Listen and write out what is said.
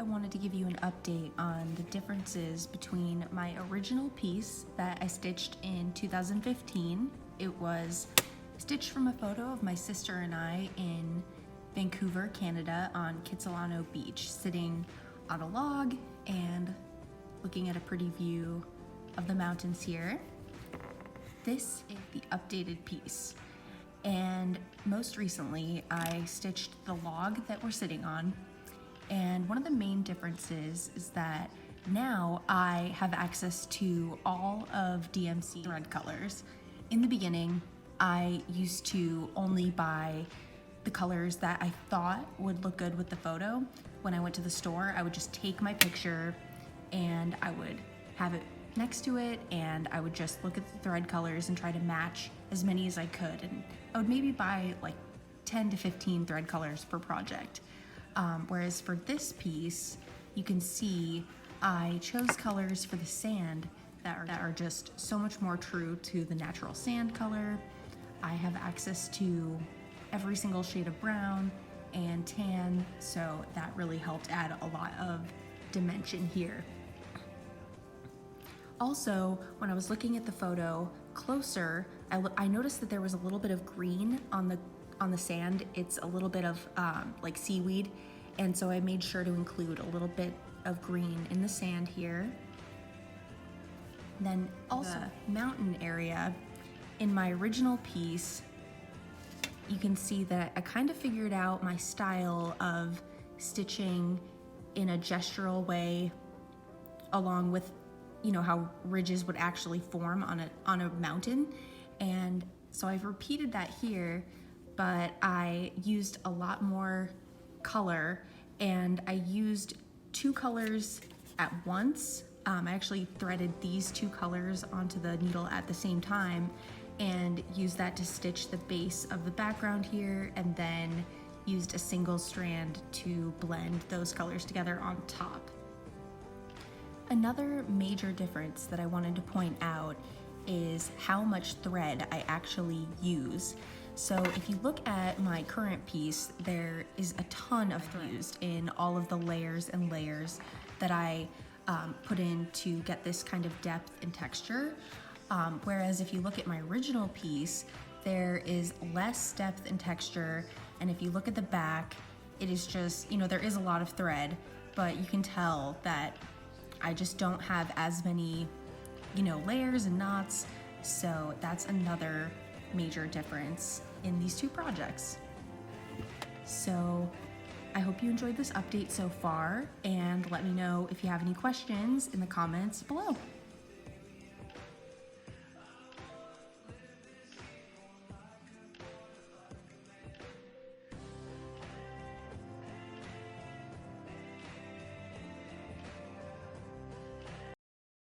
I wanted to give you an update on the differences between my original piece that I stitched in 2015. It was stitched from a photo of my sister and I in Vancouver, Canada on Kitsilano Beach, sitting on a log and looking at a pretty view of the mountains here. This is the updated piece. And most recently, I stitched the log that we're sitting on. And one of the main differences is that now I have access to all of DMC thread colors. In the beginning, I used to only buy the colors that I thought would look good with the photo. When I went to the store, I would just take my picture and I would have it next to it, and I would just look at the thread colors and try to match as many as I could. And I would maybe buy like 10 to 15 thread colors per project. Whereas for this piece, you can see I chose colors for the sand that are just so much more true to the natural sand color. I have access to every single shade of brown and tan, so that really helped add a lot of dimension here. Also, when I was looking at the photo closer, I noticed that there was a little bit of green on the sand. It's a little bit of like seaweed, and so I made sure to include a little bit of green in the sand here. And then also the mountain area, in my original piece, you can see that I kind of figured out my style of stitching in a gestural way, along with how ridges would actually form on a mountain. And so I've repeated that here, but I used a lot more color, and I used two colors at once. I actually threaded these two colors onto the needle at the same time and used that to stitch the base of the background here, and then used a single strand to blend those colors together on top. Another major difference that I wanted to point out is how much thread I actually use. So if you look at my current piece, there is a ton of thread used in all of the layers and layers that I put in to get this kind of depth and texture. Whereas if you look at my original piece, there is less depth and texture. And if you look at the back, it is just, there is a lot of thread, but you can tell that I just don't have as many, layers and knots. So that's another major difference in these two projects. So I hope you enjoyed this update so far, and let me know if you have any questions in the comments below.